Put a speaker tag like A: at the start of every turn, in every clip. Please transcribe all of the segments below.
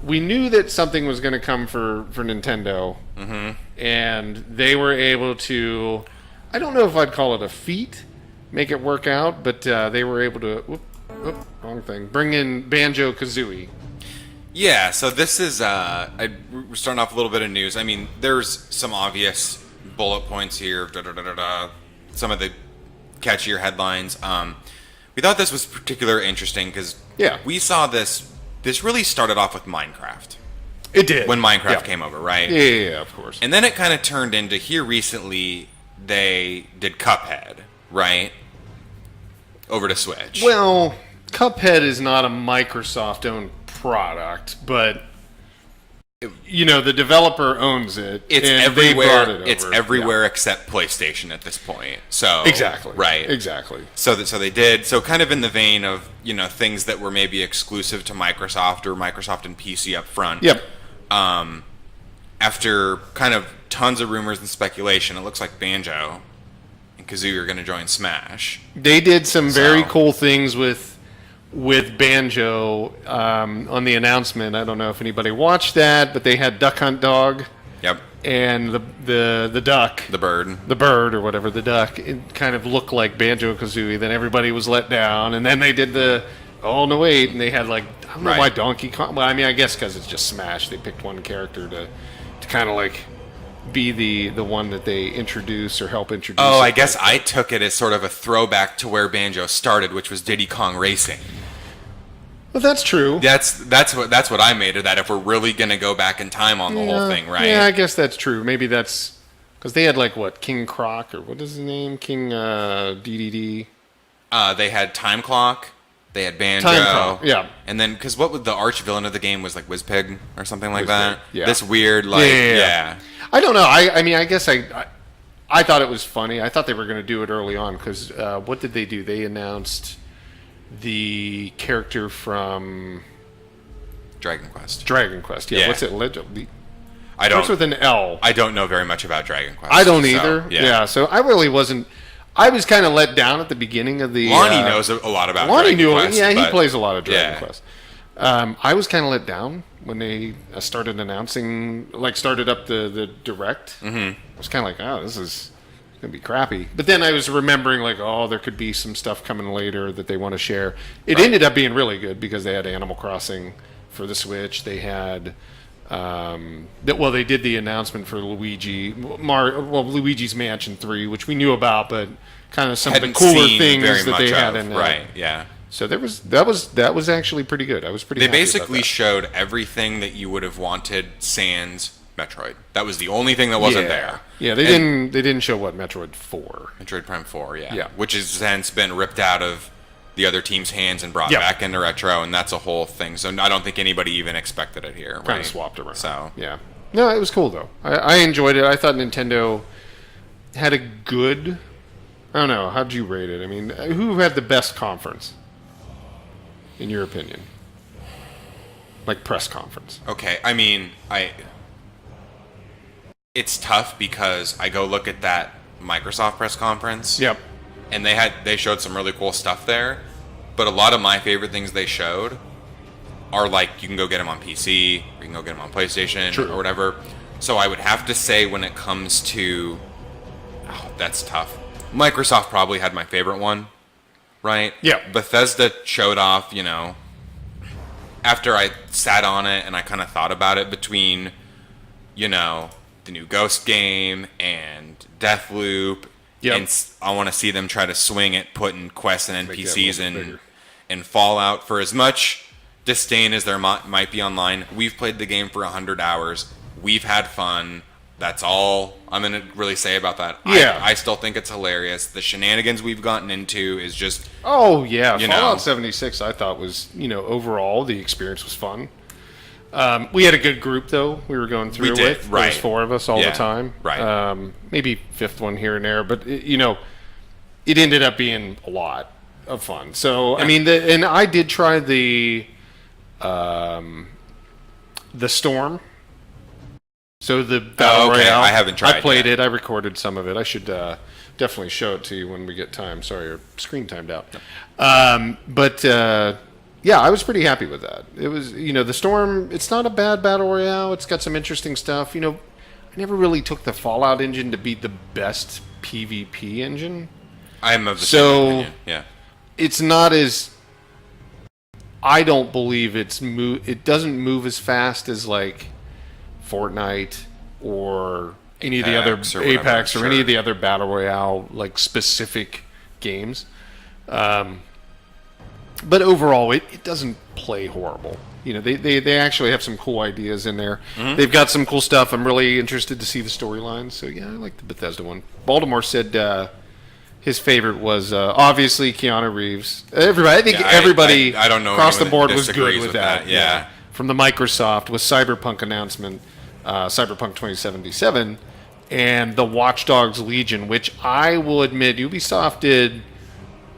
A: we knew that something was going to come for Nintendo, and they were able to. I don't know if I'd call it a feat, make it work out, but they were able to. Wrong thing. Bring in Banjo-Kazooie.
B: Yeah, so this is, we're starting off a little bit of news. I mean, there's some obvious bullet points here, some of the catchier headlines. We thought this was particularly interesting because we saw this really started off with Minecraft.
A: It did.
B: When Minecraft came over, right?
A: Yeah, of course.
B: And then it kind of turned into, here recently, they did Cuphead, right? Over to Switch.
A: Well, Cuphead is not a Microsoft-owned product, but the developer owns it.
B: It's
A: and
B: everywhere.
A: They brought it over.
B: It's everywhere except PlayStation at this point. So
A: exactly,
B: right,
A: exactly.
B: So they did. So kind of in the vein of things that were maybe exclusive to Microsoft or Microsoft and PC up front.
A: Yep.
B: After kind of tons of rumors and speculation, it looks like Banjo and Kazooie are going to join Smash.
A: They did some very cool things with Banjo on the announcement. I don't know if anybody watched that, but they had Duck Hunt Dog.
B: Yep.
A: And the duck.
B: The bird.
A: The bird or whatever, the duck. It kind of looked like Banjo-Kazooie. Then everybody was let down. And then they did no wait. And they had I don't know why Donkey Kong. Well, I mean, I guess because it's just Smash. They picked one character to kind of be the one that they introduce or help introduce.
B: Oh, I guess I took it as sort of a throwback to where Banjo started, which was Diddy Kong Racing.
A: Well, that's true.
B: That's what I made of that. If we're really going to go back in time on the whole thing, right?
A: Yeah, I guess that's true. Maybe that's because they had King Croc or what is his name? King DDD.
B: They had Time Clock. They had Banjo.
A: Time Clock, yeah.
B: And then because what was the arch villain of the game was Wizpig or something like that.
A: Yeah.
B: This weird
A: yeah. I don't know. I mean, I guess I thought it was funny. I thought they were going to do it early on because what did they do? They announced the character from
B: Dragon Quest.
A: Yeah. What's it?
B: I don't.
A: Starts with an L.
B: I don't know very much about Dragon Quest.
A: I don't either. Yeah. So I really wasn't. I was kind of let down at the beginning of the.
B: Lonnie knows a lot about Dragon Quest.
A: Yeah, he plays a lot of Dragon Quest. I was kind of let down when they started announcing, started up the direct. I was kind of like, oh, this is going to be crappy. But then I was remembering, there could be some stuff coming later that they want to share. It ended up being really good because they had Animal Crossing for the Switch. They had, they did the announcement for Luigi's Mansion 3, which we knew about, but kind of some of the cooler things that they had in there.
B: Right, yeah.
A: So that was actually pretty good. I was pretty.
B: They basically showed everything that you would have wanted sans Metroid. That was the only thing that wasn't there.
A: Yeah, they didn't show Metroid 4.
B: Metroid Prime 4, yeah. Which has since been ripped out of the other team's hands and brought back into Retro, and that's a whole thing. So I don't think anybody even expected it here.
A: Kind of swapped around.
B: So
A: yeah, no, it was cool though. I enjoyed it. I thought Nintendo had a good. I don't know. How'd you rate it? I mean, who had the best conference, in your opinion? Press conference.
B: Okay, I mean, it's tough because I go look at that Microsoft press conference.
A: Yep.
B: And they showed some really cool stuff there, but a lot of my favorite things they showed are you can go get them on PC, or you can go get them on PlayStation, or whatever. So I would have to say when it comes to, that's tough. Microsoft probably had my favorite one, right?
A: Yeah.
B: Bethesda showed off, after I sat on it and I kind of thought about it between, the new Ghost game and Deathloop. Yep. And I want to see them try to swing at putting quests and NPCs in Fallout. For as much disdain as there might be online, we've played the game for 100 hours. We've had fun. That's all I'm going to really say about that.
A: Yeah.
B: I still think it's hilarious. The shenanigans we've gotten into is just...
A: Oh, yeah. Fallout 76, I thought was, overall, the experience was fun. We had a good group, though, we were going through with. Right. There was 4 of us all the time.
B: Right.
A: Maybe 5th one here and there, but, it ended up being a lot of fun. So, I mean, and I did try the Storm. So the Battle Royale.
B: I haven't tried
A: I played it. I recorded some of it. I should definitely show it to you when we get time. Sorry, our screen timed out. But yeah, I was pretty happy with that. It was, the Storm, it's not a bad battle royale. It's got some interesting stuff. I never really took the Fallout engine to be the best PvP engine.
B: I am of the same opinion. Yeah.
A: It's not as... I don't believe it doesn't move as fast as, like, Fortnite or any of the other Apex or any of the other battle royale, like, specific games. But overall, it doesn't play horrible. They actually have some cool ideas in there. Mm-hmm. They've got some cool stuff. I'm really interested to see the storylines. So, yeah, I like the Bethesda one. Baltimore said his favorite was obviously Keanu Reeves. Everybody
B: I don't know
A: across the board was good with that.
B: Yeah.
A: From the Microsoft with Cyberpunk announcement, Cyberpunk 2077, and the Watch Dogs Legion, which I will admit Ubisoft did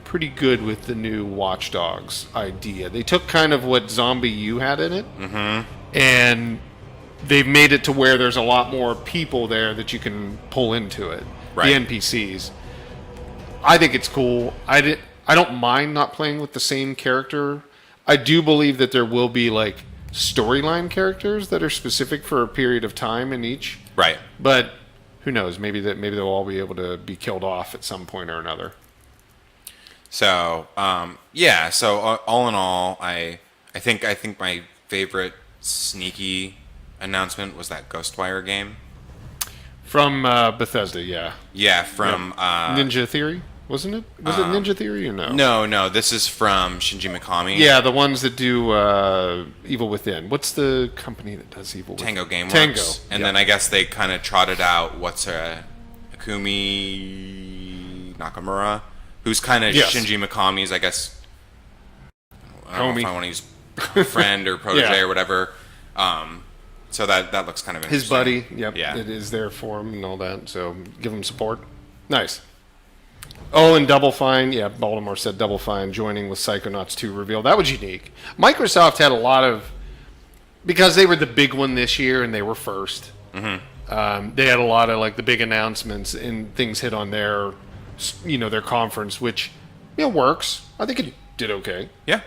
A: pretty good with the new Watch Dogs idea. They took kind of what Zombie U had in it, and they've made it to where there's a lot more people there that you can pull into it. Right. The NPCs. I think it's cool. I don't mind not playing with the same character. I do believe that there will be like storyline characters that are specific for a period of time in each.
B: Right.
A: But who knows? Maybe they'll all be able to be killed off at some point or another.
B: So, So all in all, I think my favorite sneaky announcement was that Ghostwire game
A: from Bethesda. Yeah.
B: Yeah, from
A: Ninja Theory, wasn't it? Was it Ninja Theory or no?
B: No. This is from Shinji Mikami.
A: Yeah, the ones that do Evil Within. What's the company that does Evil Within?
B: Tango Gameworks.
A: Tango.
B: And then I guess they kind of trotted out Akumi Nakamura. Who's kind of Shinji Mikami's, I guess, I don't know if I want to use friend or protege or whatever. So that looks kind of interesting.
A: His buddy, yep.
B: Yeah.
A: It is there for him and all that, so give him support. Nice. Oh, and Double Fine, Baltimore said Double Fine joining with Psychonauts 2 reveal. That was unique. Microsoft had a lot of... Because they were the big one this year and they were first, they had a lot of like the big announcements and things hit on their conference, which works. I think it did okay.
B: Yeah.